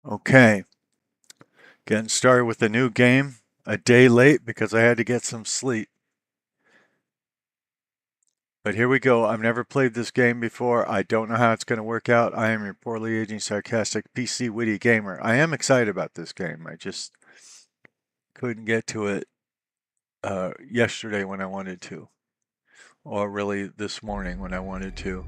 Okay, getting started with a new game. A day late because I had to get some sleep. But here we go. I've never played this game before. I don't know how it's going to work out. I am your poorly aging, sarcastic, PC witty gamer. I am excited about this game. I just couldn't get to it yesterday when I wanted to, or really this morning when I wanted to.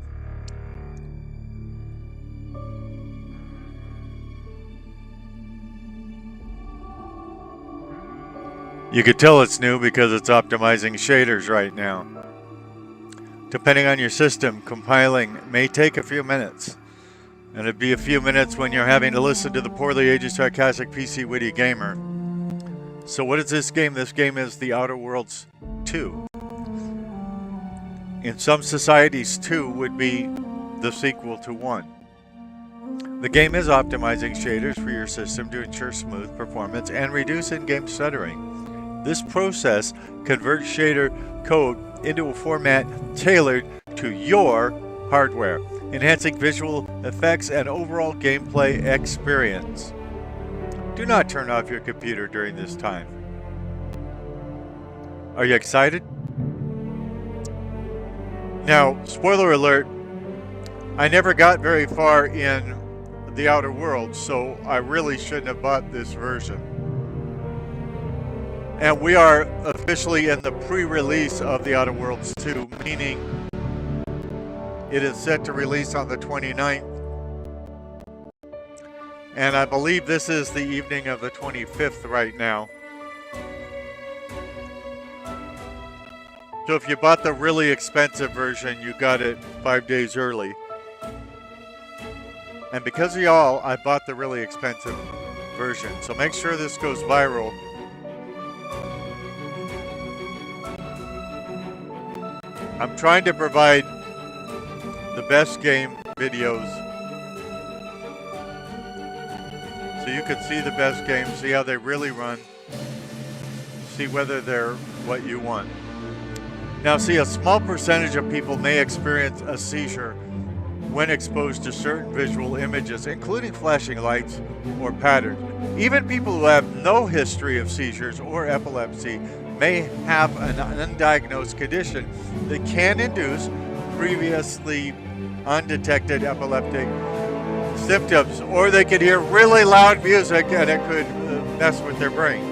You could tell it's new because it's optimizing shaders right now. Depending on your system, compiling may take a few minutes. And it'd be a few minutes when you're having to listen to the poorly aged, sarcastic, PC witty gamer. So what is this game? This game is The Outer Worlds 2. In some societies, 2 would be the sequel to 1. The game is optimizing shaders for your system to ensure smooth performance and reduce in-game stuttering. This process converts shader code into a format tailored to your hardware, enhancing visual effects and overall gameplay experience. Do not turn off your computer during this time. Are you excited? Now, spoiler alert, I never got very far in The Outer Worlds, so I really shouldn't have bought this version. And we are officially in the pre-release of The Outer Worlds 2, meaning it is set to release on the 29th. And I believe this is the evening of the 25th right now. So if you bought the really expensive version, you got it 5 days early. And because of y'all, I bought the really expensive version. So make sure this goes viral. I'm trying to provide the best game videos so you can see the best games, see how they really run, see whether they're what you want. Now, see, a small percentage of people may experience a seizure when exposed to certain visual images, including flashing lights or patterns. Even people who have no history of seizures or epilepsy may have an undiagnosed condition that can induce previously undetected epileptic symptoms, or they could hear really loud music and it could mess with their brain.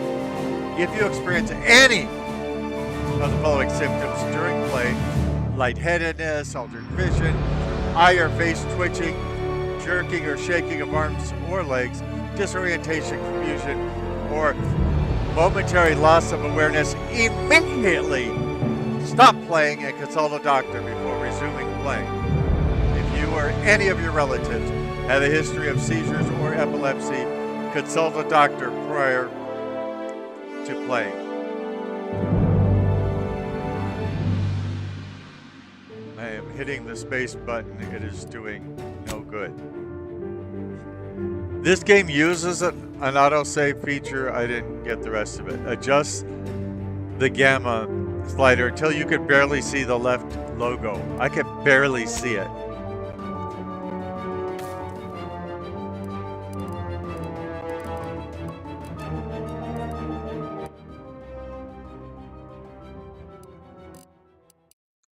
If you experience any of the following symptoms during play: lightheadedness, altered vision, eye or face twitching, jerking or shaking of arms or legs, disorientation, confusion, or momentary loss of awareness, immediately stop playing and consult a doctor before resuming playing. If you or any of your relatives have a history of seizures or epilepsy, consult a doctor prior to playing. I am hitting the space button. It is doing no good. This game uses an autosave feature. I didn't get the rest of it. Adjust the gamma slider until you could barely see the left logo. I could barely see it.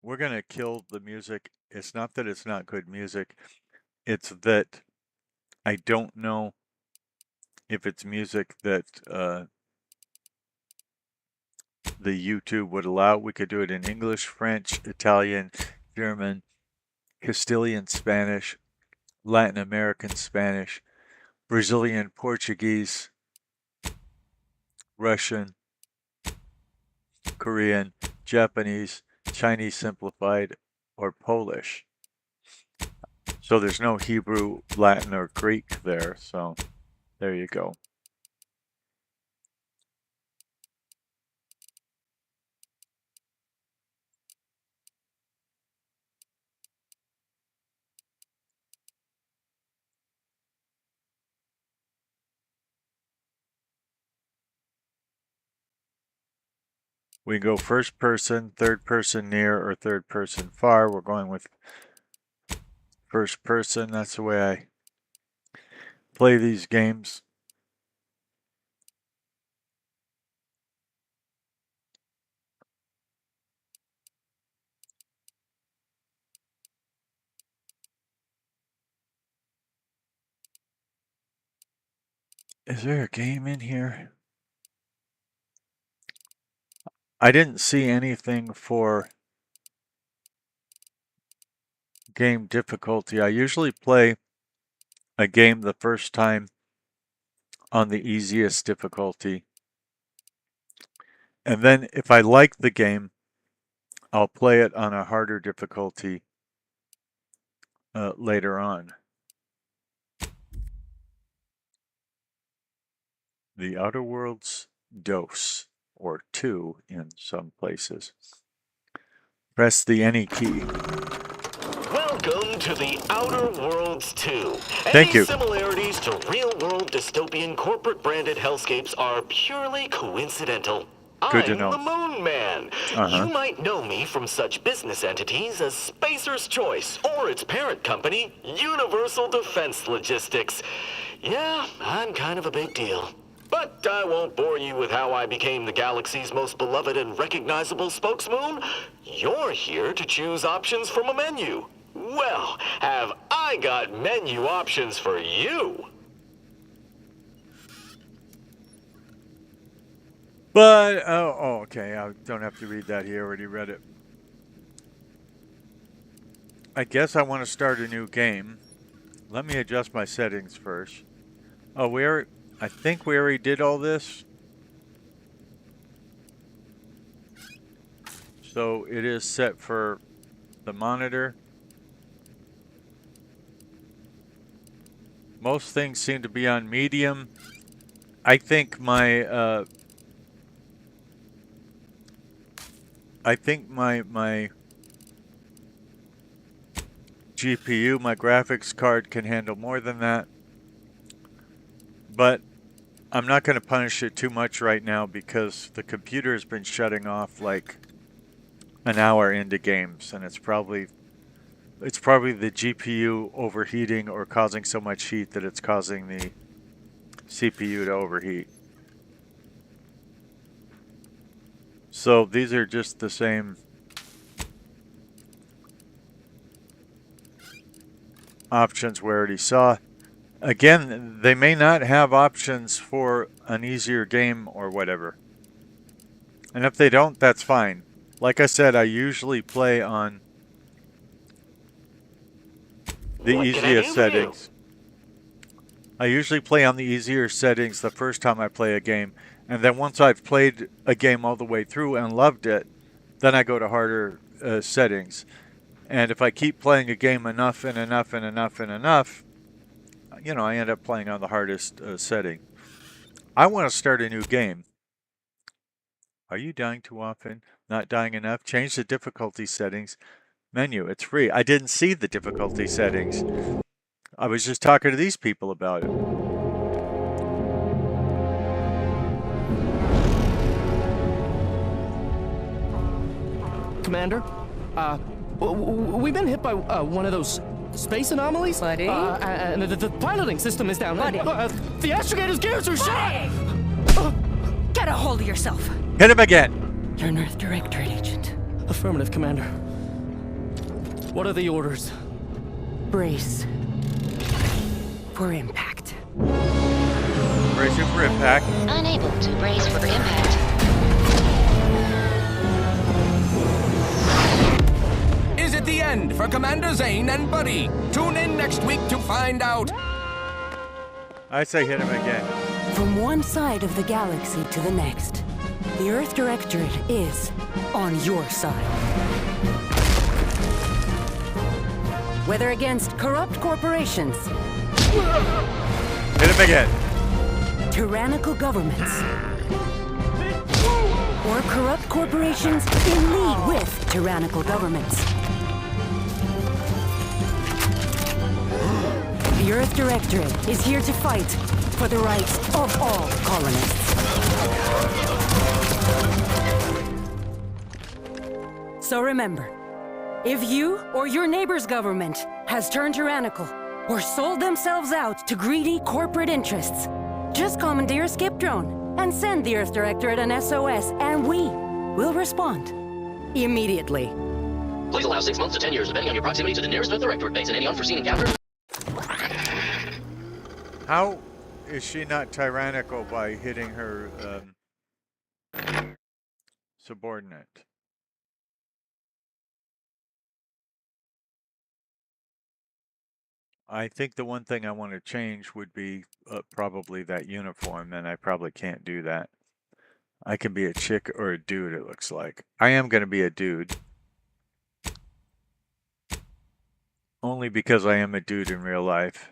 We're going to kill the music. It's not that it's not good music. It's that I don't know if it's music that the YouTube would allow. We could do it in English, French, Italian, German, Castilian Spanish, Latin American Spanish, Brazilian Portuguese, Russian, Korean, Japanese, Chinese Simplified, or Polish. So there's no Hebrew, Latin, or Greek there. So there you go. We can go first person, third person near, or third person far. We're going with first person. That's the way I play these games. Is there a game in here? I didn't see anything for game difficulty. I usually play a game the first time on the easiest difficulty. And then if I like the game, I'll play it on a harder difficulty later on. The Outer Worlds dose, or 2 in some places. Press the any key. Welcome to the Outer Worlds 2. Thank you. Any similarities to real-world dystopian corporate-branded hellscapes are purely coincidental. Good to know. I'm the Moon Man. Uh-huh. You might know me from such business entities as Spacer's Choice or its parent company, Universal Defense Logistics. Yeah, I'm kind of a big deal. But I won't bore you with how I became the galaxy's most beloved and recognizable spokesmoon. You're here to choose options from a menu. Well, have I got menu options for you? But, okay, I don't have to read that. He already read it. I guess I want to start a new game. Let me adjust my settings first. Oh, I think we already did all this. So it is set for the monitor. Most things seem to be on medium. I think my GPU, my graphics card, can handle more than that. But I'm not going to punish it too much right now because the computer has been shutting off like an hour into games, and it's probably the GPU overheating or causing so much heat that it's causing the CPU to overheat. So these are just the same options we already saw. Again, they may not have options for an easier game or whatever. And if they don't, that's fine. Like I said, I usually play on the easiest settings. I usually play on the easier settings the first time I play a game. And then once I've played a game all the way through and loved it, then I go to harder settings. And if I keep playing a game enough and enough and enough and enough, you know, I end up playing on the hardest setting. I want to start a new game. Are you dying too often? Not dying enough? Change the difficulty settings. Menu, it's free. I didn't see the difficulty settings. I was just talking to these people about it. Commander, we've been hit by one of those space anomalies. Buddy? And the piloting system is down. Buddy? The astrogator's gears are shot! Get a hold of yourself. Hit him again. You're an Earth Directorate agent. Affirmative, Commander. What are the orders? Brace for impact. Bracing for impact. Unable to brace for impact. Is it the end for Commander Zane and Buddy? Tune in next week to find out. I say hit him again. From one side of the galaxy to the next, the Earth Directorate is on your side. Whether against corrupt corporations, Hit him again. tyrannical governments, or corrupt corporations in league with tyrannical governments. The Earth Directorate is here to fight for the rights of all colonists. So remember, if you or your neighbor's government has turned tyrannical, or sold themselves out to greedy corporate interests, just commandeer a skip drone and send the Earth Directorate an SOS, and we will respond immediately. Please allow 6 months to 10 years, depending on your proximity to the nearest Earth Directorate base and any unforeseen encounters. How is she not tyrannical by hitting her subordinate? I think the one thing I want to change would be probably that uniform, and I probably can't do that. I can be a chick or a dude, it looks like. I am going to be a dude. Only because I am a dude in real life.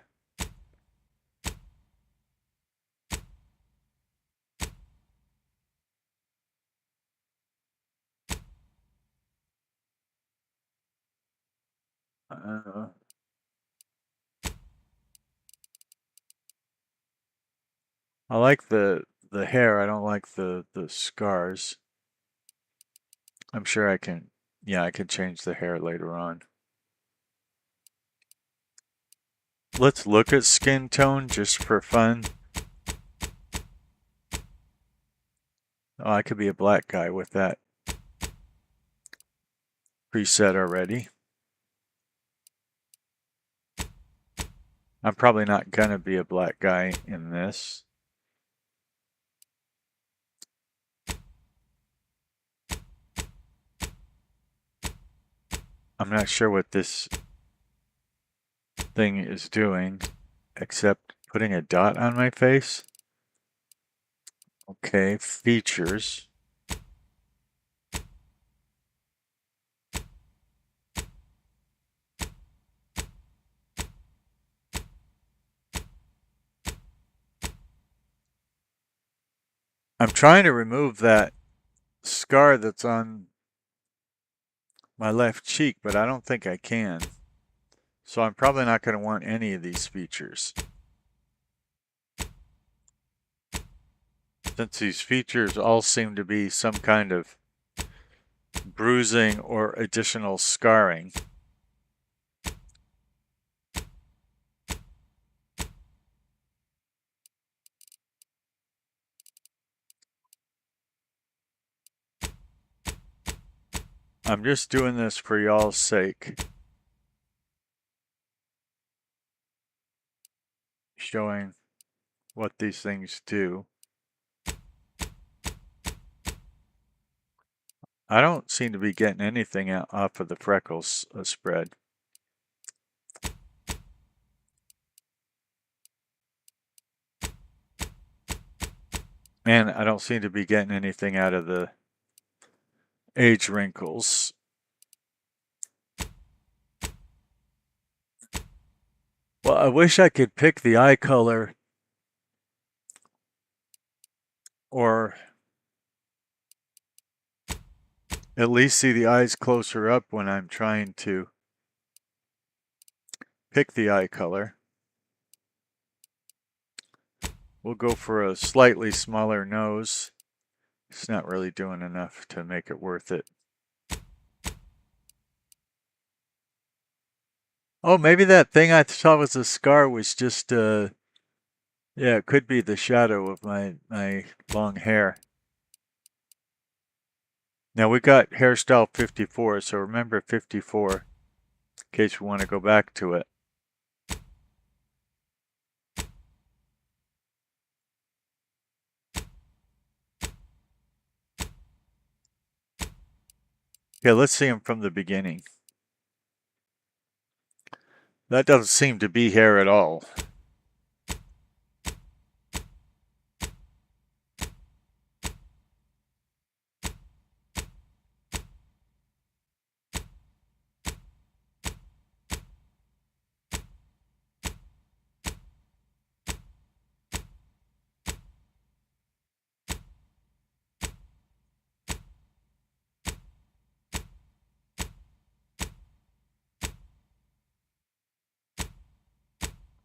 I like the hair. I don't like the scars. I'm sure I can, yeah, I can change the hair later on. Let's look at skin tone just for fun. Oh, I could be a black guy with that preset already. I'm probably not gonna be a black guy in this. I'm not sure what this thing is doing, except putting a dot on my face. Okay, features. I'm trying to remove that scar that's on my left cheek, but I don't think I can. So I'm probably not going to want any of these features. Since these features all seem to be some kind of bruising or additional scarring. I'm just doing this for y'all's sake. Showing what these things do. I don't seem to be getting anything out off of the freckles spread. And I don't seem to be getting anything out of the age wrinkles. Well, I wish I could pick the eye color or at least see the eyes closer up when I'm trying to pick the eye color. We'll go for a slightly smaller nose. It's not really doing enough to make it worth it. Oh, maybe that thing I thought was a scar was just, yeah, it could be the shadow of my long hair. Now we got hairstyle 54, so remember 54 in case we want to go back to it. Okay, let's see him from the beginning. That doesn't seem to be hair at all.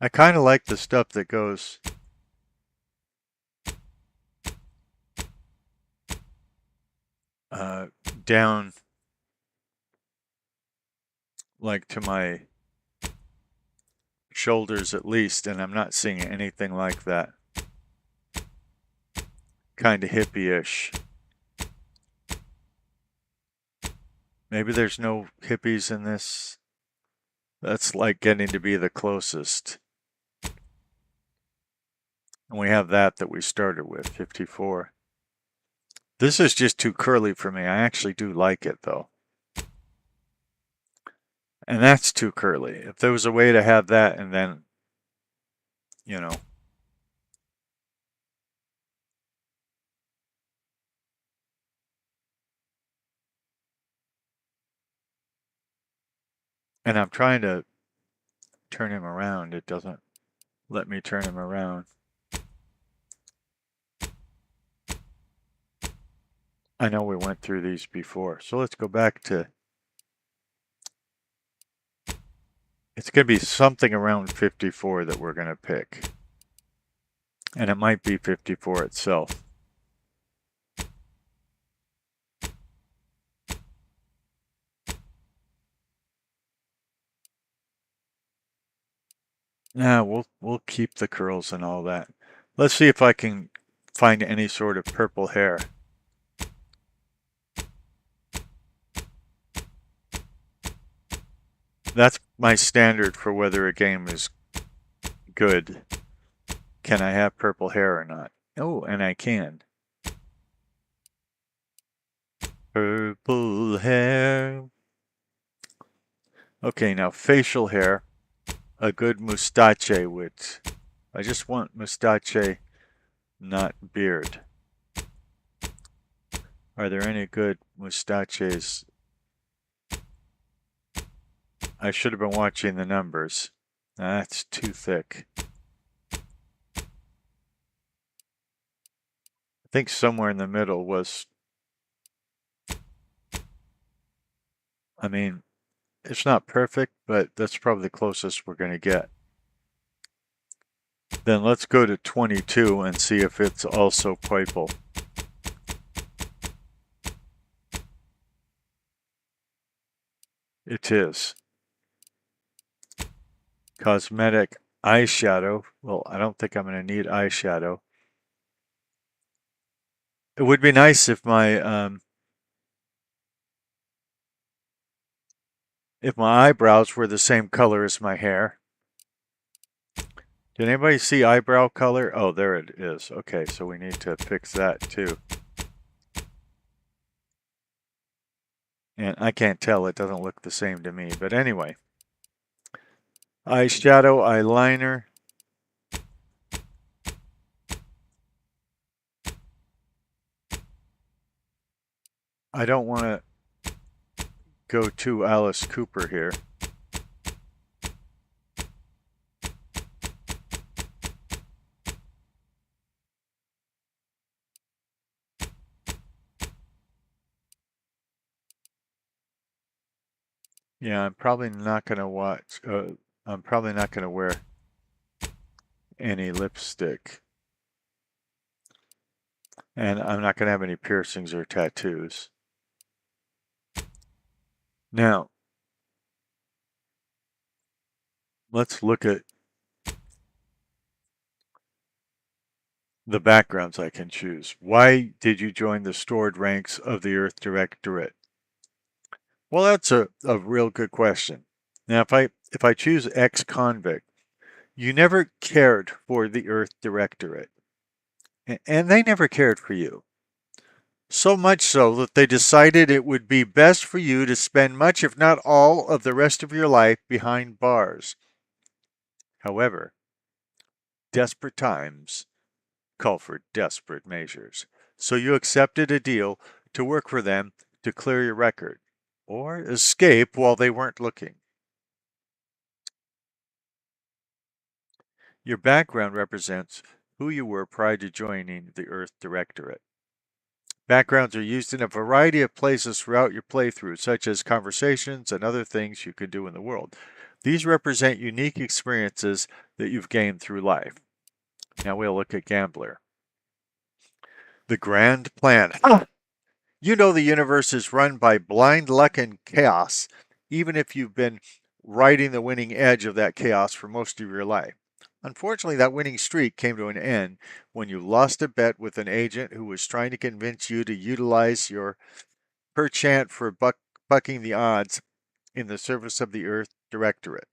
I kind of like the stuff that goes down like to my shoulders at least, and I'm not seeing anything like that. Kind of hippie-ish. Maybe there's no hippies in this. That's like getting to be the closest. And we have that we started with, 54. This is just too curly for me. I actually do like it, though. And that's too curly. If there was a way to have that and then, you know. And I'm trying to turn him around. It doesn't let me turn him around. I know we went through these before. So let's go back to... It's going to be something around 54 that we're going to pick. And it might be 54 itself. Nah, we'll keep the curls and all that. Let's see if I can find any sort of purple hair. That's my standard for whether a game is good. Can I have purple hair or not? Oh, and I can. Purple hair. Okay, now facial hair. A good mustache would. I just want mustache, not beard. Are there any good mustaches? I should have been watching the numbers. That's too thick. I think somewhere in the middle was... I mean, it's not perfect, but that's probably the closest we're going to get. Then let's go to 22 and see if it's also purple. It is. Cosmetic eyeshadow. Well, I don't think I'm going to need eyeshadow. It would be nice if my eyebrows were the same color as my hair. Did anybody see eyebrow color? Oh, there it is. Okay, so we need to fix that too. And I can't tell, it doesn't look the same to me. But anyway, eyeshadow, eyeliner. I don't want to go to Alice Cooper here. Yeah, I'm probably not going to watch, I'm probably not going to wear any lipstick. And I'm not going to have any piercings or tattoos. Now, let's look at the backgrounds I can choose. Why did you join the stored ranks of the Earth Directorate? Well, that's a real good question. Now, if I choose ex-convict, you never cared for the Earth Directorate. And they never cared for you. So much so that they decided it would be best for you to spend much, if not all, of the rest of your life behind bars. However, desperate times call for desperate measures. So you accepted a deal to work for them to clear your record, or escape while they weren't looking. Your background represents who you were prior to joining the Earth Directorate. Backgrounds are used in a variety of places throughout your playthrough, such as conversations and other things you could do in the world. These represent unique experiences that you've gained through life. Now we'll look at Gambler. The grand plan. You know the universe is run by blind luck and chaos, even if you've been riding the winning edge of that chaos for most of your life. Unfortunately, that winning streak came to an end when you lost a bet with an agent who was trying to convince you to utilize your perchant for bucking the odds in the service of the Earth Directorate.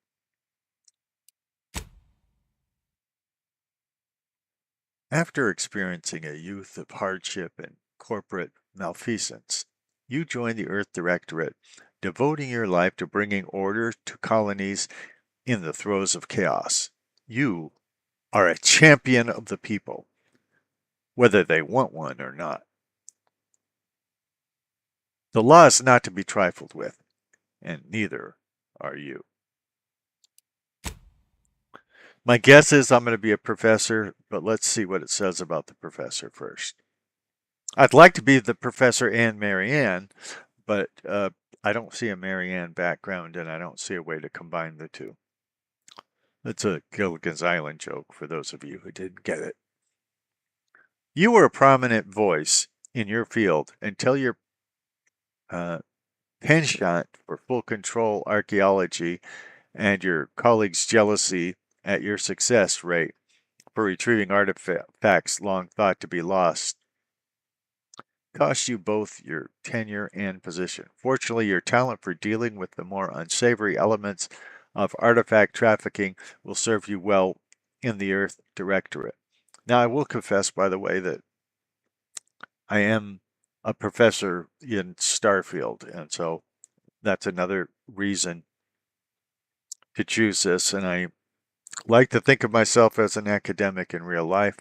After experiencing a youth of hardship and corporate malfeasance, you joined the Earth Directorate, devoting your life to bringing order to colonies in the throes of chaos. You are a champion of the people, whether they want one or not. The law is not to be trifled with, and neither are you. My guess is I'm going to be a professor, but let's see what it says about the professor first. I'd like to be the professor and Marianne, but I don't see a Marianne background, and I don't see a way to combine the two. It's a Gilligan's Island joke for those of you who didn't get it. You were a prominent voice in your field until your penchant for full control archaeology and your colleagues' jealousy at your success rate for retrieving artifacts long thought to be lost cost you both your tenure and position. Fortunately, your talent for dealing with the more unsavory elements of artifact trafficking will serve you well in the Earth Directorate. Now, I will confess, by the way, that I am a professor in Starfield, and so that's another reason to choose this. And I like to think of myself as an academic in real life.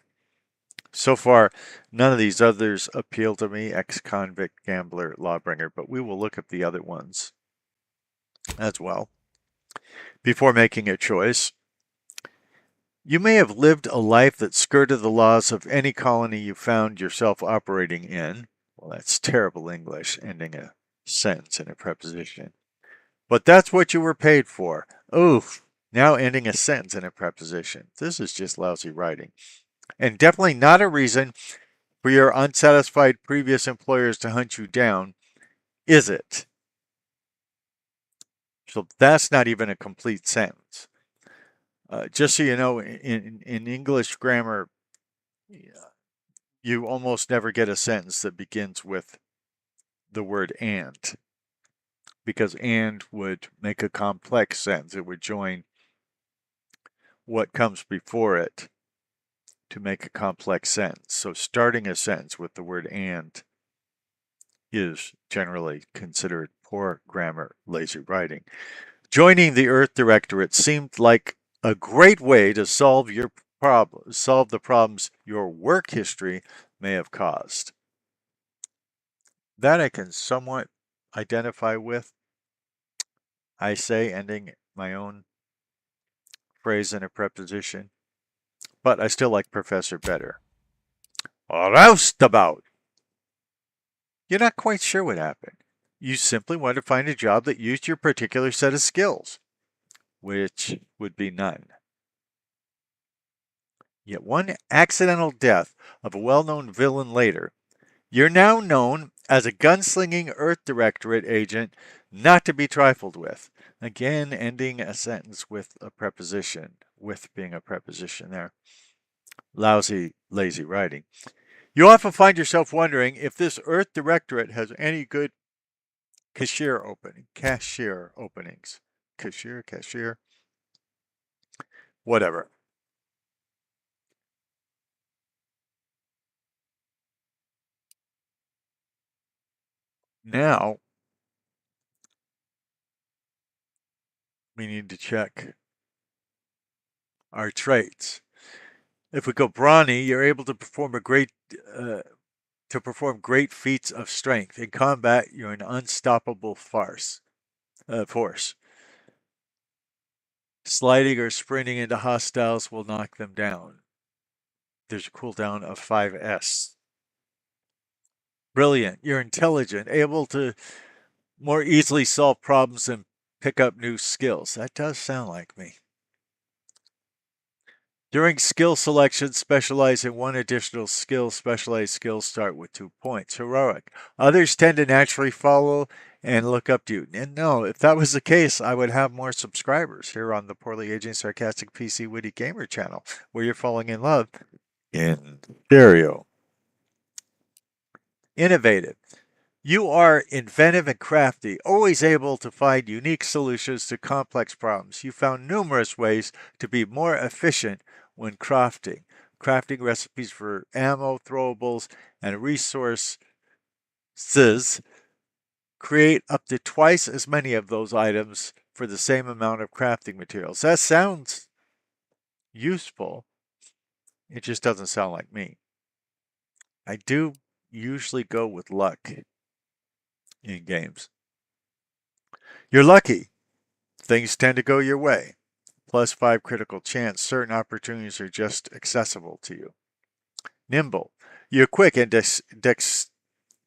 So far, none of these others appeal to me, ex-convict, gambler, lawbringer, but we will look at the other ones as well before making a choice. You may have lived a life that skirted the laws of any colony you found yourself operating in. Well, that's terrible English, ending a sentence in a preposition. But that's what you were paid for. Oof. Now ending a sentence in a preposition. This is just lousy writing. And definitely not a reason for your unsatisfied previous employers to hunt you down, is it? So that's not even a complete sentence. Just so you know, in English grammar, you almost never get a sentence that begins with the word and, because and would make a complex sentence. It would join what comes before it to make a complex sentence. So starting a sentence with the word and is generally considered poor grammar, lazy writing. Joining the Earth Directorate seemed like a great way to solve the problems your work history may have caused. That I can somewhat identify with. I say, ending my own phrase in a preposition, but I still like professor better. Roustabout! You're not quite sure what happened. You simply want to find a job that used your particular set of skills, which would be none. Yet one accidental death of a well-known villain later, you're now known as a gunslinging Earth Directorate agent not to be trifled with. Again, ending a sentence with a preposition, with being a preposition there. Lousy, lazy writing. You often find yourself wondering if this Earth Directorate has any good cashier openings. Cashier, whatever. Now, we need to check our traits. If we go brawny, you're able to perform great feats of strength. In combat, you're an unstoppable force. Sliding or sprinting into hostiles will knock them down. There's a cooldown of 5s. Brilliant. You're intelligent, able to more easily solve problems and pick up new skills. That does sound like me. During skill selection, specialize in one additional skill. Specialized skills start with 2 points. Heroic. Others tend to naturally follow and look up to you. And no, if that was the case, I would have more subscribers here on the Poorly Aging Sarcastic PC Witty Gamer channel, where you're falling in love in stereo. Innovative. You are inventive and crafty, always able to find unique solutions to complex problems. You found numerous ways to be more efficient when crafting. Crafting recipes for ammo, throwables, and resources. Create up to twice as many of those items for the same amount of crafting materials. That sounds useful. It just doesn't sound like me. I do usually go with luck in games. You're lucky. Things tend to go your way. +5 critical chance. Certain opportunities are just accessible to you. Nimble. You're quick and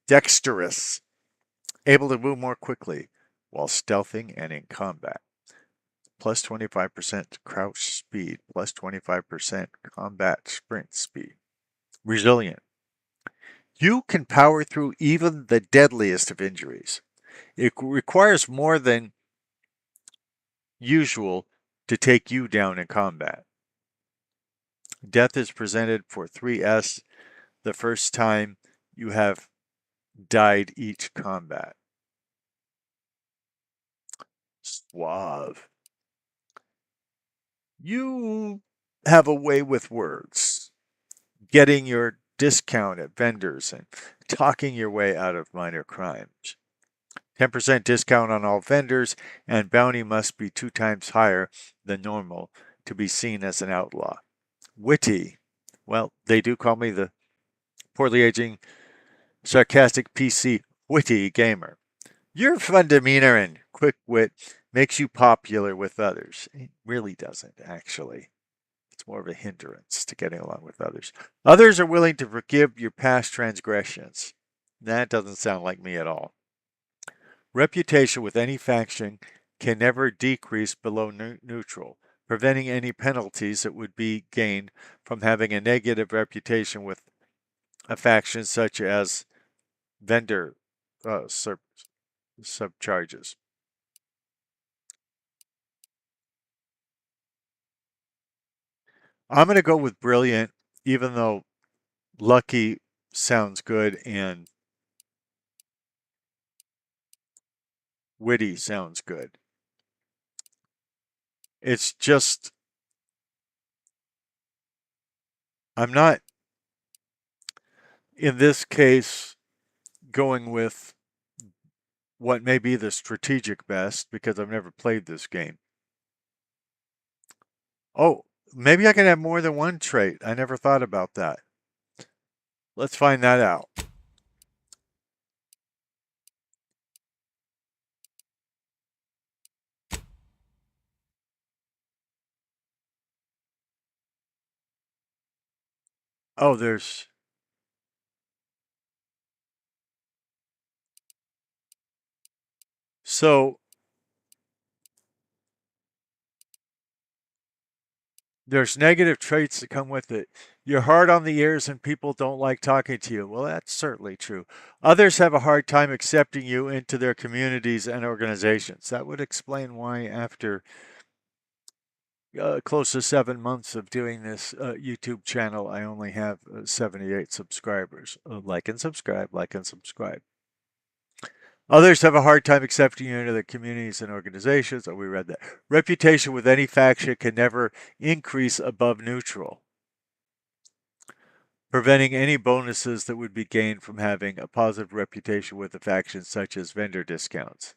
dexterous, able to move more quickly while stealthing and in combat. +25% crouch speed, +25% combat sprint speed. Resilient. You can power through even the deadliest of injuries. It requires more than usual to take you down in combat. Death is presented for 3S the first time you have died each combat. Suave. You have a way with words, getting your discount at vendors and talking your way out of minor crimes. 10% discount on all vendors, and bounty must be 2 times higher than normal to be seen as an outlaw. Witty. Well, they do call me the Poorly Aging Sarcastic PC Witty Gamer. Your fun demeanor and quick wit makes you popular with others. It really doesn't, actually. It's more of a hindrance to getting along with others. Others are willing to forgive your past transgressions. That doesn't sound like me at all. Reputation with any faction can never decrease below neutral, preventing any penalties that would be gained from having a negative reputation with a faction such as vendor subcharges. I'm going to go with brilliant, even though lucky sounds good and witty sounds good. It's just, I'm not, in this case, going with what may be the strategic best because I've never played this game. Oh, maybe I can have more than one trait. I never thought about that. Let's find that out. Oh, there's... So, there's negative traits that come with it. You're hard on the ears and people don't like talking to you. Well, that's certainly true. Others have a hard time accepting you into their communities and organizations. That would explain why after close to 7 months of doing this YouTube channel, I only have 78 subscribers. Like and subscribe, like and subscribe. Others have a hard time accepting you into their communities and organizations. Oh, we read that. Reputation with any faction can never increase above neutral, preventing any bonuses that would be gained from having a positive reputation with a faction, such as vendor discounts.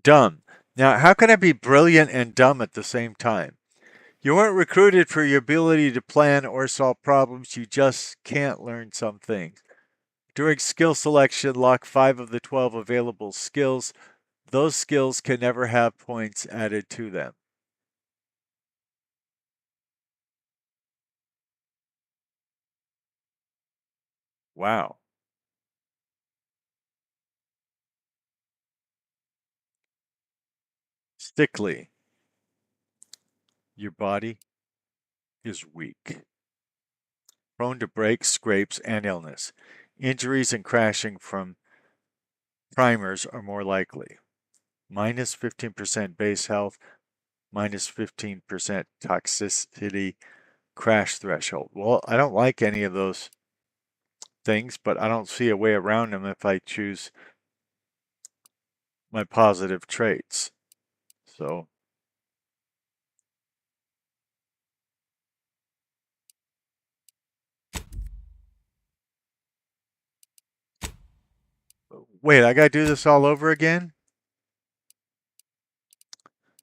Dumb. Now, how can I be brilliant and dumb at the same time? You weren't recruited for your ability to plan or solve problems. You just can't learn some things. During skill selection, lock 5 of the 12 available skills. Those skills can never have points added to them. Wow. Stickly. Your body. is weak. Prone to breaks, scrapes, and illness. Injuries and crashing from primers are more likely. Minus 15% base health, minus 15% toxicity crash threshold. Well, I don't like any of those things, but I don't see a way around them if I choose my positive traits. So wait, I gotta do this all over again?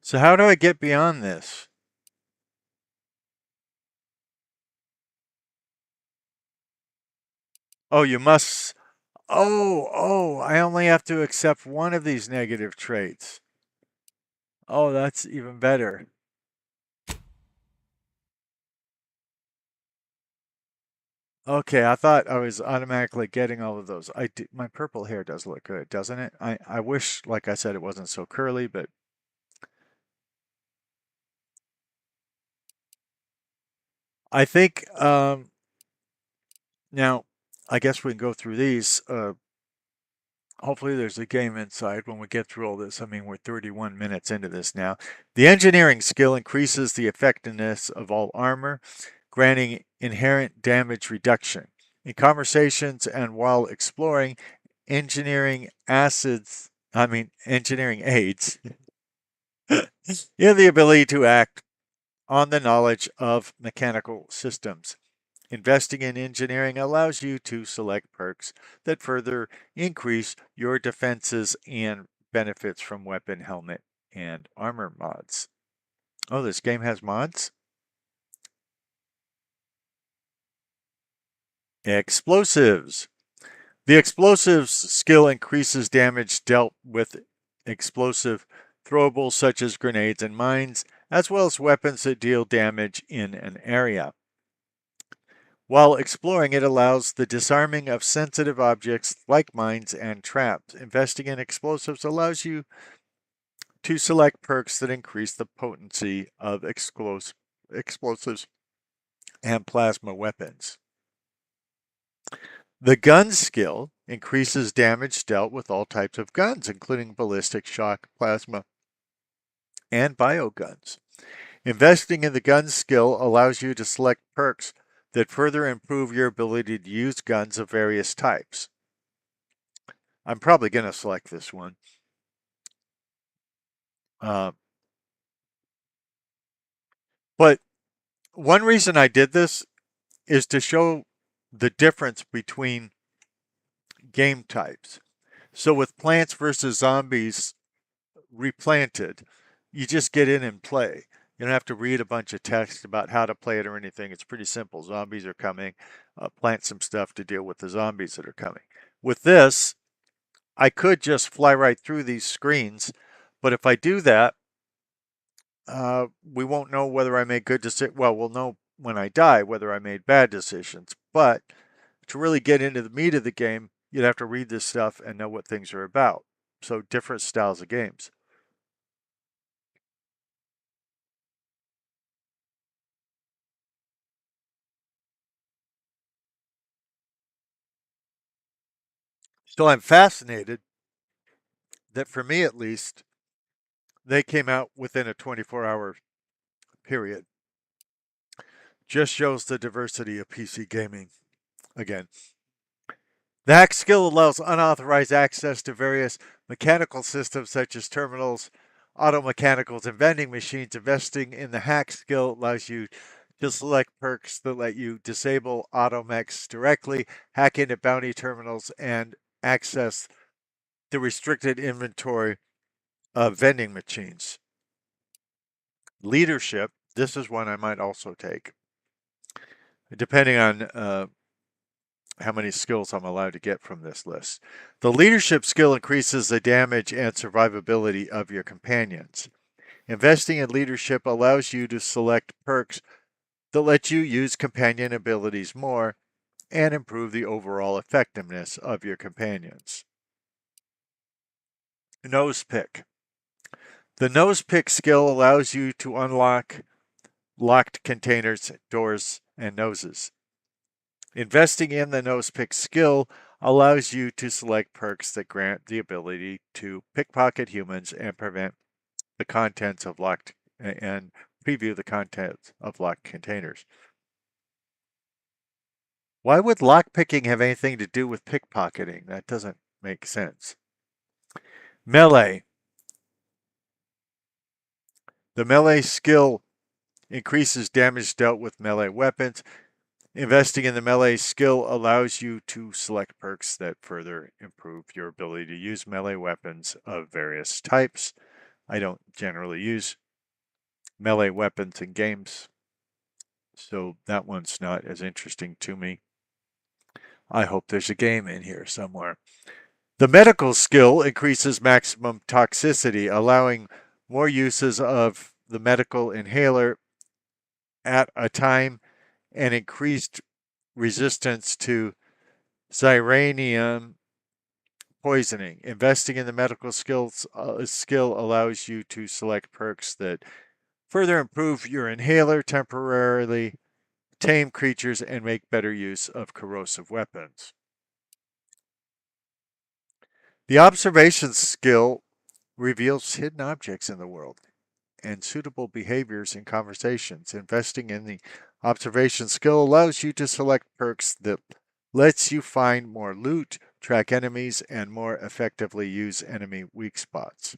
So how do I get beyond this? Oh, you must. Oh, I only have to accept one of these negative traits. Oh, that's even better. Okay, I thought I was automatically getting all of those. My purple hair does look good, doesn't it? I wish, like I said, it wasn't so curly, but I think now I guess we can go through these. Hopefully there's a game inside when we get through all this. I mean, we're 31 minutes into this now. The engineering skill increases the effectiveness of all armor, granting inherent damage reduction. In conversations and while exploring, engineering aids, you have the ability to act on the knowledge of mechanical systems. Investing in engineering allows you to select perks that further increase your defenses and benefits from weapon, helmet, and armor mods. Oh, this game has mods? Explosives. The explosives skill increases damage dealt with explosive throwables such as grenades and mines, as well as weapons that deal damage in an area. While exploring, it allows the disarming of sensitive objects like mines and traps. Investing in explosives allows you to select perks that increase the potency of explosives and plasma weapons. The gun skill increases damage dealt with all types of guns, including ballistic, shock, plasma, and bioguns. Investing in the gun skill allows you to select perks that further improve your ability to use guns of various types. I'm probably going to select this one. Uh, but one reason I did this is to show the difference between game types. So with Plants vs. Zombies replanted, you just get in and play. You don't have to read a bunch of text about how to play it or anything. It's pretty simple. Zombies are coming. Plant some stuff to deal with the zombies that are coming. With this, I could just fly right through these screens, but if I do that, we won't know whether I made good decisions. Well, we'll know when I die whether I made bad decisions. But to really get into the meat of the game, you'd have to read this stuff and know what things are about. So different styles of games. So I'm fascinated that for me at least, they came out within a 24-hour period. Just shows the diversity of PC gaming again. The hack skill allows unauthorized access to various mechanical systems such as terminals, auto mechanicals, and vending machines. Investing in the hack skill allows you to select perks that let you disable auto mechs directly, hack into bounty terminals, and access the restricted inventory of vending machines. Leadership, this is one I might also take, depending on how many skills I'm allowed to get from this list. The leadership skill increases the damage and survivability of your companions. Investing in leadership allows you to select perks that let you use companion abilities more and improve the overall effectiveness of your companions. Nose pick. The nose pick skill allows you to unlock locked containers, doors, and noses. Investing in the nose pick skill allows you to select perks that grant the ability to pickpocket humans and prevent the contents of locked and preview the contents of locked containers. Why would lockpicking have anything to do with pickpocketing? That doesn't make sense. Melee. The melee skill increases damage dealt with melee weapons. Investing in the melee skill allows you to select perks that further improve your ability to use melee weapons of various types. I don't generally use melee weapons in games, so that one's not as interesting to me. I hope there's a game in here somewhere. The medical skill increases maximum toxicity, allowing more uses of the medical inhaler at a time and increased resistance to xyranium poisoning. Investing in the medical skill allows you to select perks that further improve your inhaler, temporarily tame creatures, and make better use of corrosive weapons. The observation skill reveals hidden objects in the world and suitable behaviors in conversations. Investing in the observation skill allows you to select perks that lets you find more loot, track enemies, and more effectively use enemy weak spots.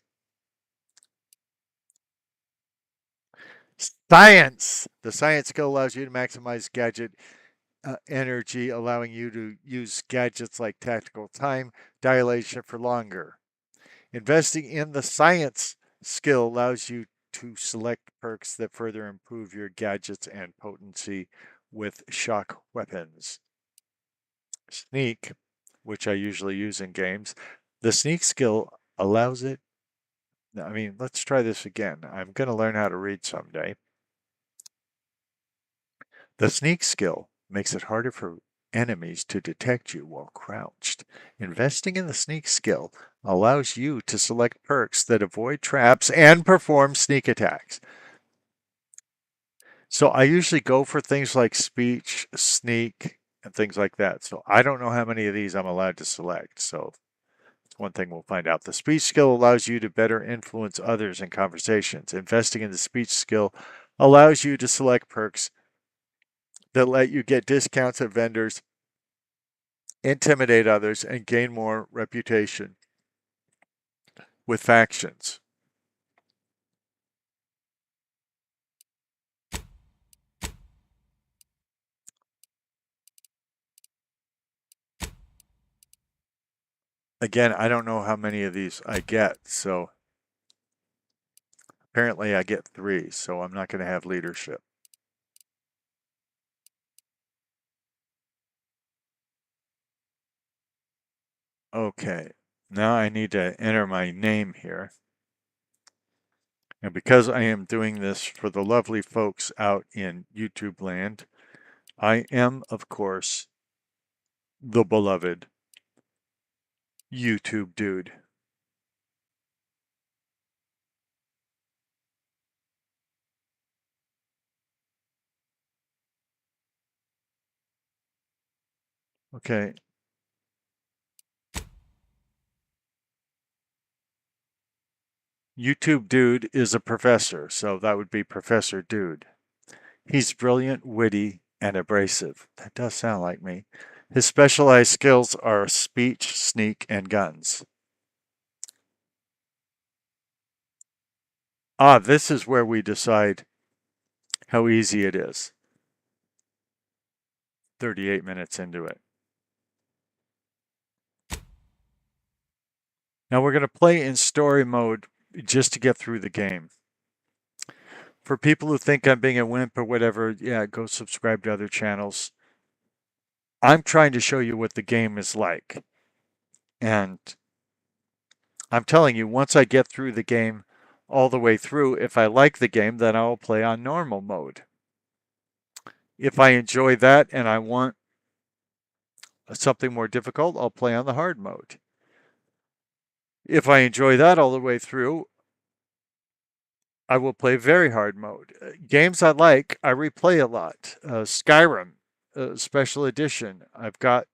Science! The science skill allows you to maximize gadget energy, allowing you to use gadgets like tactical time dilation for longer. Investing in the science skill allows you to select perks that further improve your gadgets and potency with shock weapons. Sneak, which I usually use in games, the sneak skill allows it. I mean, let's try this again. I'm going to learn how to read someday. The sneak skill makes it harder for enemies to detect you while crouched. Investing in the sneak skill allows you to select perks that avoid traps and perform sneak attacks. So I usually go for things like speech, sneak, and things like that. So I don't know how many of these I'm allowed to select. So it's one thing we'll find out. The speech skill allows you to better influence others in conversations. Investing in the speech skill allows you to select perks that let you get discounts at vendors, intimidate others, and gain more reputation with factions. Again, I don't know how many of these I get, so apparently I get 3, so I'm not going to have leadership. Okay, now I need to enter my name here. And because I am doing this for the lovely folks out in YouTube land, I am, of course, the beloved YouTube dude. Okay. YouTube dude is a professor, so that would be Professor Dude. He's brilliant, witty, and abrasive. That does sound like me. His specialized skills are speech, sneak, and guns. Ah, this is where we decide how easy it is. 38 minutes into it. Now we're going to play in story mode just to get through the game. For people who think I'm being a wimp or whatever, yeah, go subscribe to other channels. I'm trying to show you what the game is like. And I'm telling you, once I get through the game all the way through, if I like the game, then I'll play on normal mode. If I enjoy that and I want something more difficult, I'll play on the hard mode. If I enjoy that all the way through, I will play very hard mode. Games I like, I replay a lot. Skyrim, special edition. I've got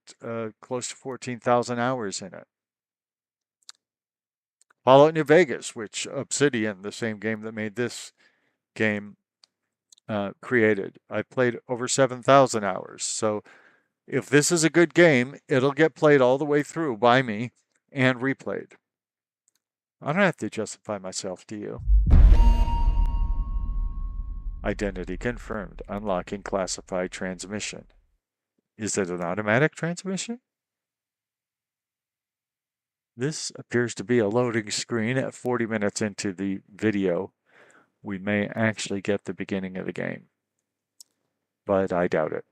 close to 14,000 hours in it. Fallout New Vegas, which Obsidian, the same game that made this game, created. I played over 7,000 hours. So if this is a good game, it'll get played all the way through by me and replayed. I don't have to justify myself to you. Identity confirmed. Unlocking classified transmission. Is it an automatic transmission? This appears to be a loading screen at 40 minutes into the video. We may actually get the beginning of the game, but I doubt it.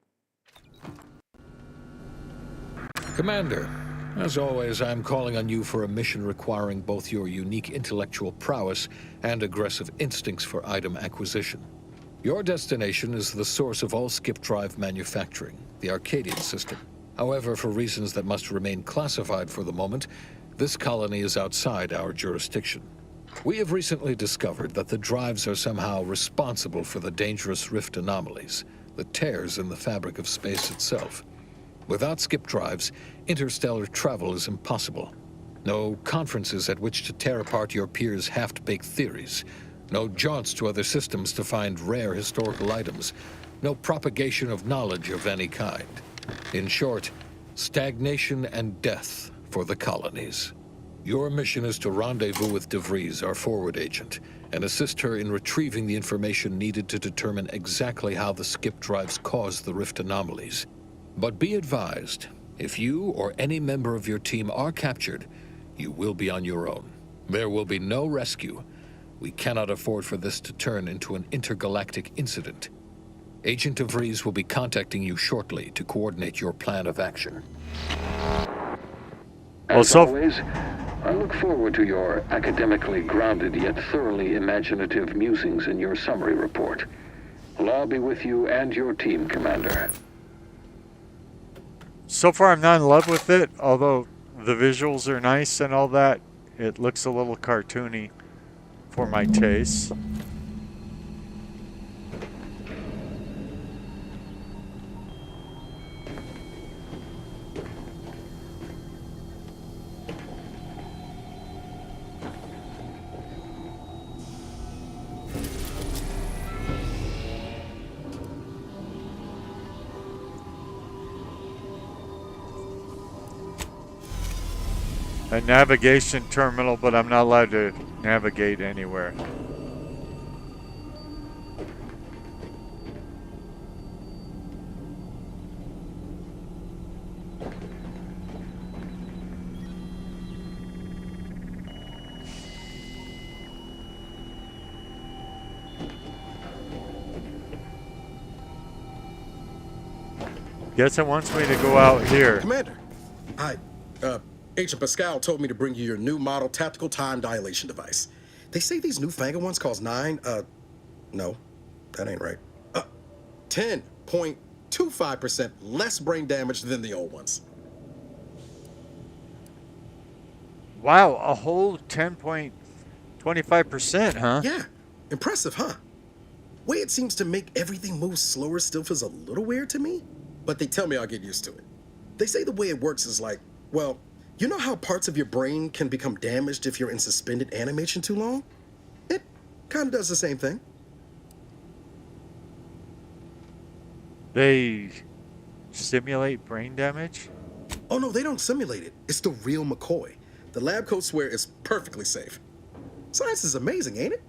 Commander, as always, I'm calling on you for a mission requiring both your unique intellectual prowess and aggressive instincts for item acquisition. Your destination is the source of all skip drive manufacturing, the Arcadian system. However, for reasons that must remain classified for the moment, this colony is outside our jurisdiction. We have recently discovered that the drives are somehow responsible for the dangerous rift anomalies, the tears in the fabric of space itself. Without skip drives, interstellar travel is impossible. No conferences at which to tear apart your peers' half-baked theories. No jaunts to other systems to find rare historical items. No propagation of knowledge of any kind. In short, stagnation and death for the colonies. Your mission is to rendezvous with DeVries, our forward agent, and assist her in retrieving the information needed to determine exactly how the skip drives caused the rift anomalies. But be advised, if you or any member of your team are captured, you will be on your own. There will be no rescue. We cannot afford for this to turn into an intergalactic incident. Agent DeVries will be contacting you shortly to coordinate your plan of action. As always, I look forward to your academically grounded yet thoroughly imaginative musings in your summary report. Allah be with you and your team, Commander. So far, I'm not in love with it, although the visuals are nice and all that. It looks a little cartoony for my taste. A navigation terminal, but I'm not allowed to navigate anywhere. Guess it wants me to go out here. Commander, Agent Pascal told me to bring you your new model tactical time dilation device. They say these newfangled ones cause no, that ain't right. 10.25% less brain damage than the old ones. Wow, a whole 10.25%, huh? Yeah, impressive, huh? Way it seems to make everything move slower still feels a little weird to me, but they tell me I'll get used to it. They say the way it works is like, well, you know how parts of your brain can become damaged if you're in suspended animation too long? It kind of does the same thing. They simulate brain damage? Oh no, they don't simulate it. It's the real McCoy. The lab coats swear it's perfectly safe. Science is amazing, ain't it?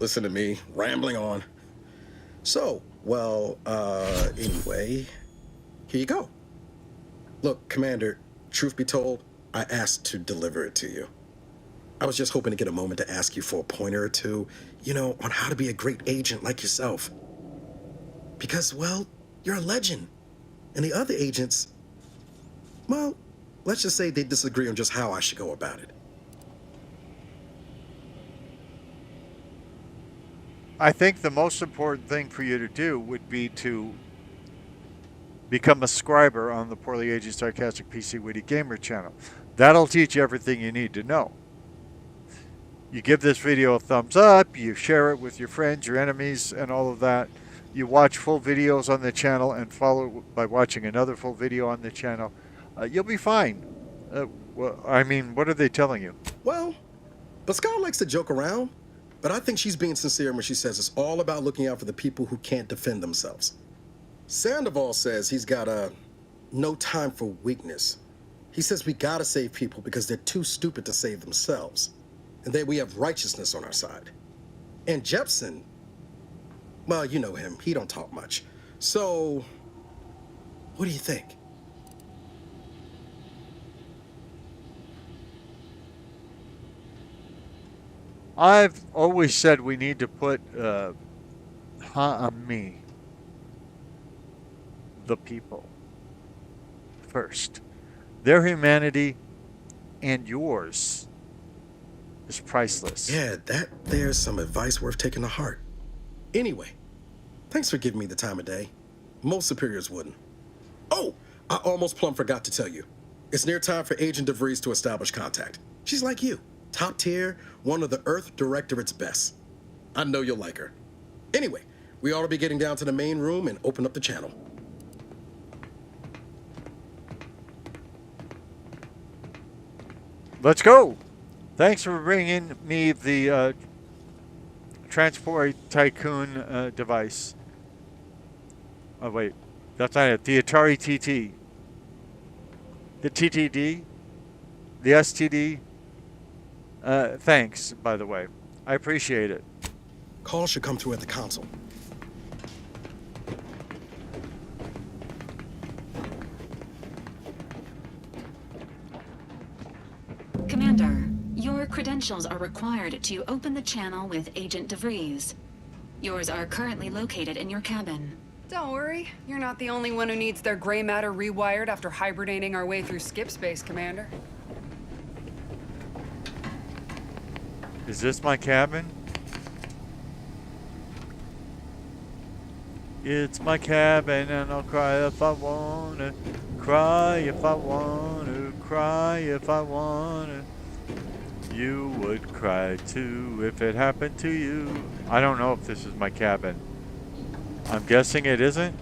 Listen to me, rambling on. So, well, anyway, here you go. Look, Commander, truth be told, I asked to deliver it to you. I was just hoping to get a moment to ask you for a pointer or two, on how to be a great agent like yourself. Because, well, you're a legend. And the other agents, well, let's just say they disagree on just how I should go about it. I think the most important thing for you to do would be to become a scriber on the Poorly Aged Sarcastic PC Witty Gamer channel. That'll teach you everything you need to know. You give this video a thumbs up, you share it with your friends, your enemies, and all of that. You watch full videos on the channel and follow by watching another full video on the channel. You'll be fine. Well, I mean, what are they telling you? Well, Pascal likes to joke around, but I think she's being sincere when she says it's all about looking out for the people who can't defend themselves. Sandoval says he's got no time for weakness. He says we gotta save people because they're too stupid to save themselves. And that we have righteousness on our side. And Jepson, well, you know him. He don't talk much. So, what do you think? I've always said we need to put me, the people, first. Their humanity and yours is priceless. Yeah, there's some advice worth taking to heart. Anyway, thanks for giving me the time of day. Most superiors wouldn't. Oh, I almost plumb forgot to tell you. It's near time for Agent DeVries to establish contact. She's like you, top tier, one of the Earth Directorate's best. I know you'll like her. Anyway, we ought to be getting down to the main room and open up the channel. Let's go. Thanks for bringing me the Transport Tycoon device. Oh, wait. That's not it. The Atari TT. The TTD. The STD. Thanks, by the way. I appreciate it. Call should come through at the console. Commander, your credentials are required to open the channel with Agent DeVries. Yours are currently located in your cabin. Don't worry, you're not the only one who needs their gray matter rewired after hibernating our way through skip space, Commander. Is this my cabin? It's my cabin and I'll cry if I wanna. Cry if I wanna. Cry if I wanna. You would cry too if it happened to you. I don't know if this is my cabin. I'm guessing it isn't.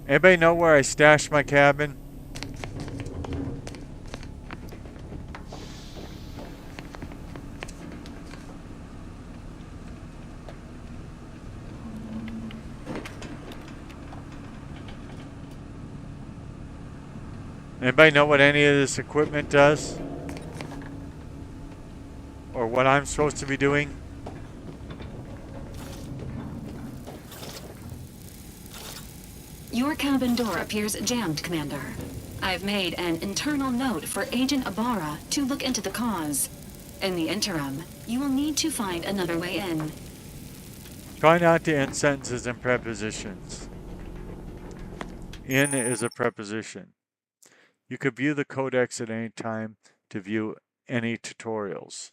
Anybody know where I stashed my cabin? Anybody know what any of this equipment does? Or what I'm supposed to be doing? Your cabin door appears jammed, Commander. I've made an internal note for Agent Ibarra to look into the cause. In the interim, you will need to find another way in. Try not to end sentences in prepositions. In is a preposition. You could view the codex at any time to view any tutorials.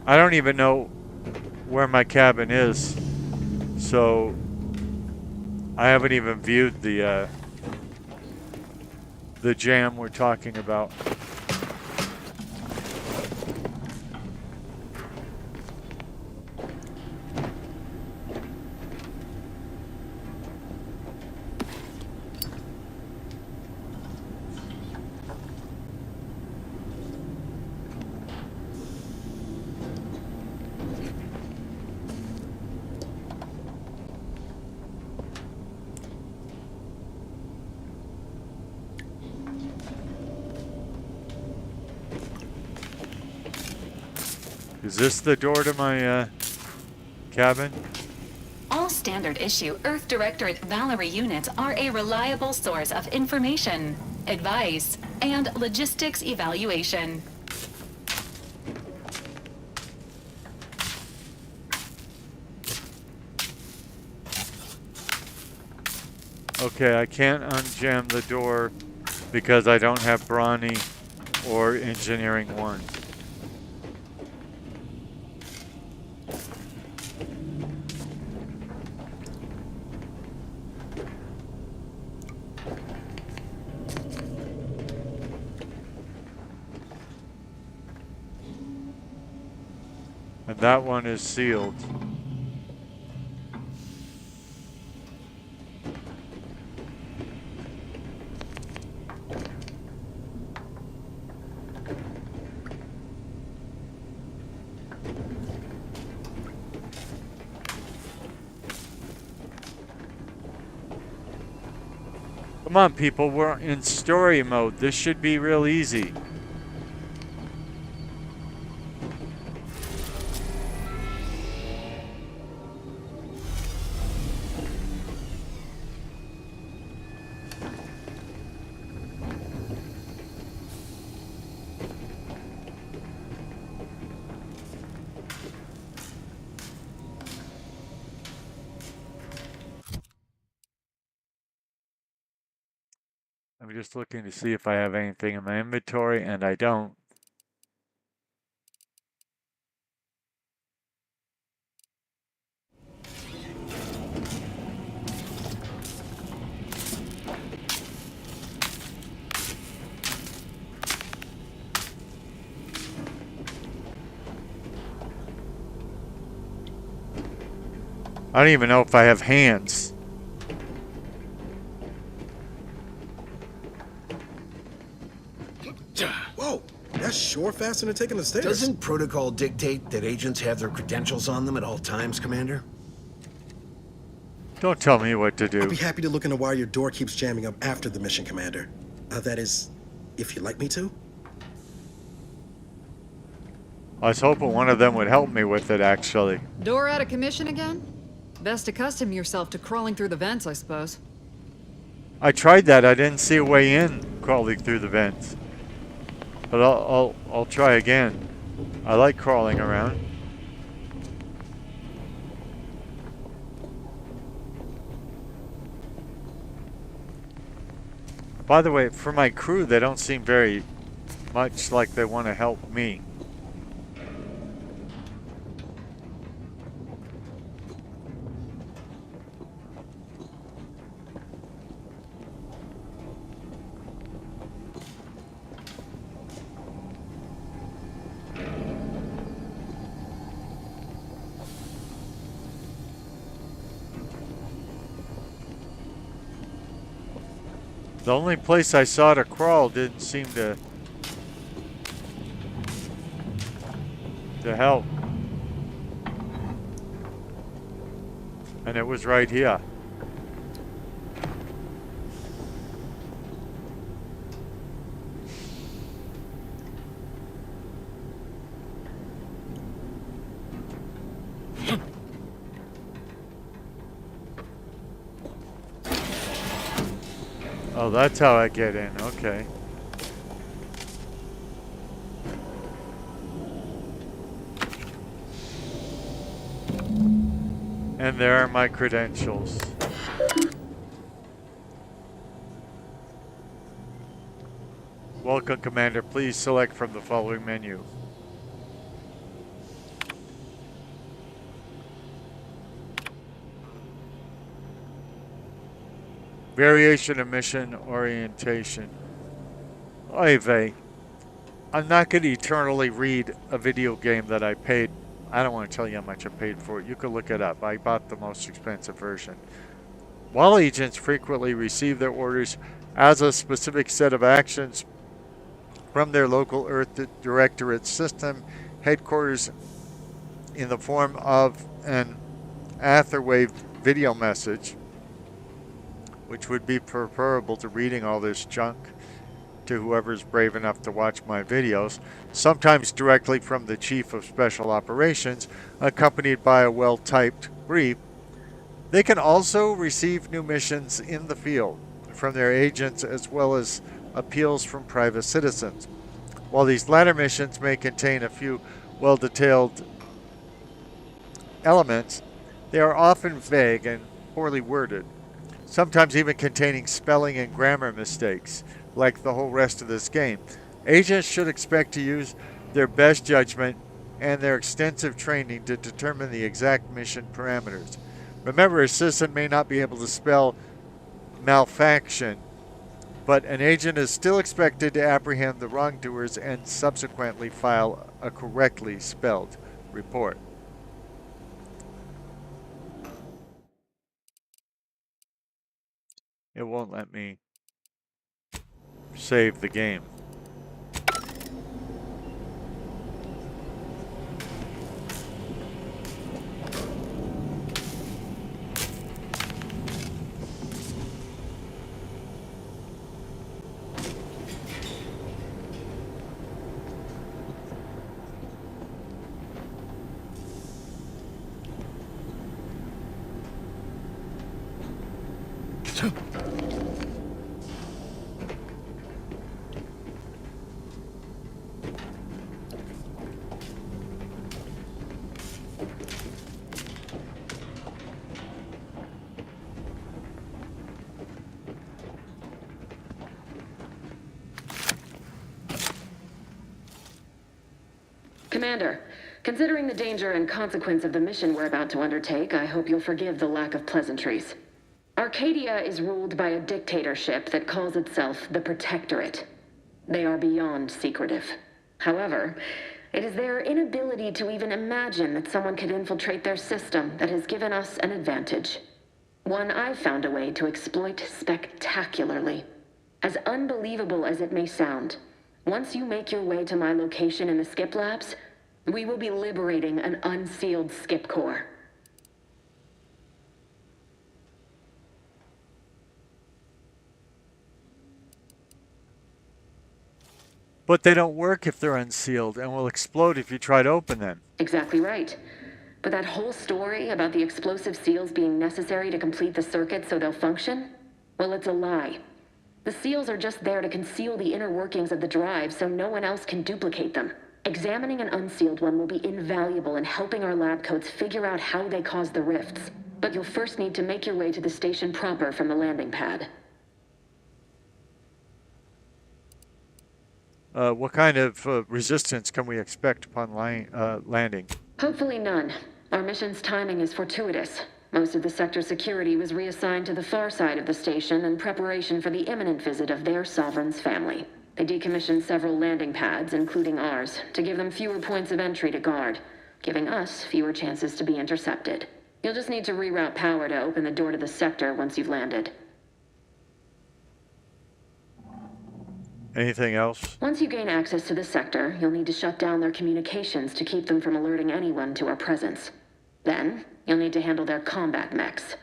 I don't even know where my cabin is, so I haven't even viewed the jam we're talking about. Is this the door to my cabin? All standard issue Earth Directorate Valerie units are a reliable source of information, advice, and logistics evaluation. Okay, I can't unjam the door because I don't have Brawny or Engineering 1. And that one is sealed. Come on, people, we're in story mode. This should be real easy. I'm just looking to see if I have anything in my inventory, and I don't. I don't even know if I have hands. Whoa, that's sure faster than taking the stairs. Doesn't protocol dictate that agents have their credentials on them at all times, Commander? Don't tell me what to do. I'll be happy to look into why your door keeps jamming up after the mission, Commander. That is, if you'd like me to. I was hoping one of them would help me with it, actually. Door out of commission again? Best accustom yourself to crawling through the vents, I suppose. I tried that. I didn't see a way in crawling through the vents. But I'll try again. I like crawling around. By the way, for my crew, they don't seem very much like they want to help me. The only place I saw to crawl didn't seem to help. And it was right here. Oh, that's how I get in. Okay. And there are my credentials. Welcome, Commander. Please select from the following menu. Variation of mission orientation. Oy vey. I'm not going to eternally read a video game that I paid. I don't want to tell you how much I paid for it. You can look it up. I bought the most expensive version. While agents frequently receive their orders as a specific set of actions from their local Earth Directorate system headquarters in the form of an Atherwave video message, which would be preferable to reading all this junk to whoever's brave enough to watch my videos, sometimes directly from the Chief of Special Operations, accompanied by a well-typed brief. They can also receive new missions in the field from their agents as well as appeals from private citizens. While these latter missions may contain a few well-detailed elements, they are often vague and poorly worded, sometimes even containing spelling and grammar mistakes. like the whole rest of this game. Agents should expect to use their best judgment and their extensive training to determine the exact mission parameters. Remember, a citizen may not be able to spell malfaction, but an agent is still expected to apprehend the wrongdoers and subsequently file a correctly spelled report. It won't let me save the game. Commander, considering the danger and consequence of the mission we're about to undertake, I hope you'll forgive the lack of pleasantries. Arcadia is ruled by a dictatorship that calls itself the Protectorate. They are beyond secretive. However, it is their inability to even imagine that someone could infiltrate their system that has given us an advantage. One I've found a way to exploit spectacularly. As unbelievable as it may sound, once you make your way to my location in the Skip Labs, we will be liberating an unsealed Skip core. But they don't work if they're unsealed and will explode if you try to open them. Exactly right. But that whole story about the explosive seals being necessary to complete the circuit so they'll function? Well, it's a lie. The seals are just there to conceal the inner workings of the drive so no one else can duplicate them. Examining an unsealed one will be invaluable in helping our lab coats figure out how they cause the rifts. But you'll first need to make your way to the station proper from the landing pad. What kind of resistance can we expect upon landing? Hopefully none. Our mission's timing is fortuitous. Most of the sector security was reassigned to the far side of the station in preparation for the imminent visit of their sovereign's family. They decommissioned several landing pads, including ours, to give them fewer points of entry to guard, giving us fewer chances to be intercepted. You'll just need to reroute power to open the door to the sector once you've landed. Anything else? Once you gain access to the sector, you'll need to shut down their communications to keep them from alerting anyone to our presence. Then, you'll need to handle their combat mechs.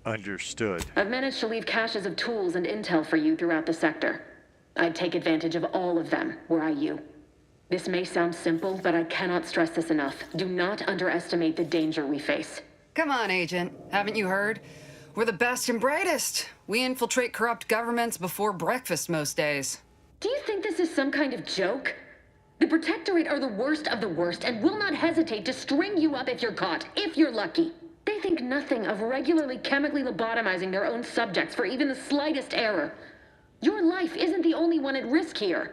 Understood. I've managed to leave caches of tools and intel for you throughout the sector. I'd take advantage of all of them, were I you. This may sound simple, but I cannot stress this enough. Do not underestimate the danger we face. Come on, Agent. Haven't you heard? We're the best and brightest. We infiltrate corrupt governments before breakfast most days. Do you think this is some kind of joke? The Protectorate are the worst of the worst and will not hesitate to string you up if you're caught, if you're lucky. They think nothing of regularly chemically lobotomizing their own subjects for even the slightest error. Your life isn't the only one at risk here.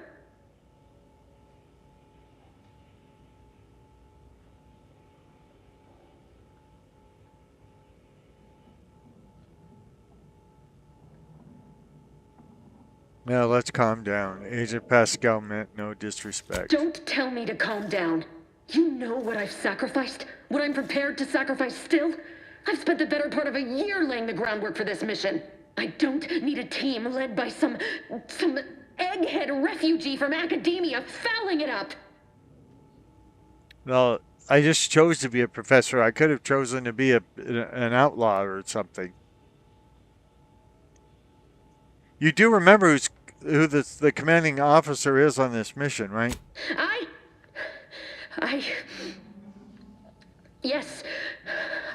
Now let's calm down. Agent Pascal meant no disrespect. Don't tell me to calm down. You know what I've sacrificed? What I'm prepared to sacrifice still? I've spent the better part of a year laying the groundwork for this mission. I don't need a team led by some egghead refugee from academia fouling it up. Well, I just chose to be a professor. I could have chosen to be an outlaw or something. You do remember who the commanding officer is on this mission, right? Yes,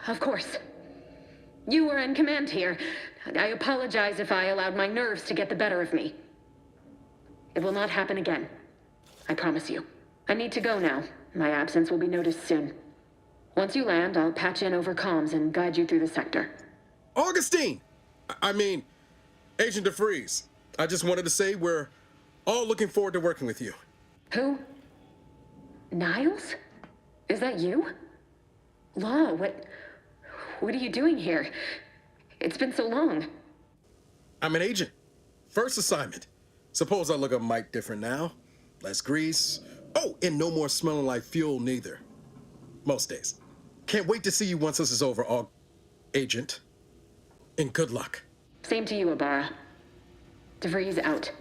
of course. You were in command here. I apologize if I allowed my nerves to get the better of me. It will not happen again. I promise you. I need to go now. My absence will be noticed soon. Once you land, I'll patch in over comms and guide you through the sector. Augustine! I mean, Agent DeFreeze. I just wanted to say we're all looking forward to working with you. Who? Niles? Is that you? Law, what are you doing here? It's been so long. I'm an agent. First assignment. Suppose I look a mite different now. Less grease. Oh, and no more smelling like fuel neither. Most days. Can't wait to see you once this is over, Agent. And good luck. Same to you, Ibarra. DeVries out.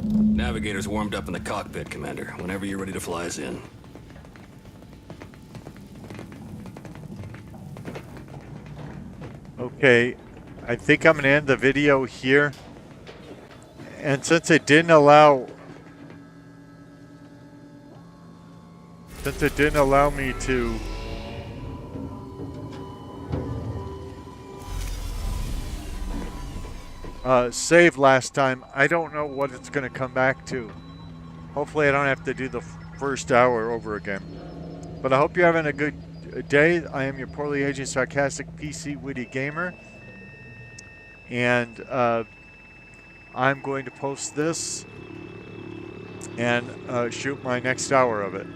Navigator's warmed up in the cockpit, Commander. Whenever you're ready to fly us in. Okay, I think I'm going to end the video here. And since it didn't allow me to save last time, I don't know what it's going to come back to. Hopefully I don't have to do the first hour over again. But I hope you're having a good day. I am your poorly aging, sarcastic, PC, witty gamer. And I'm going to post this and shoot my next hour of it.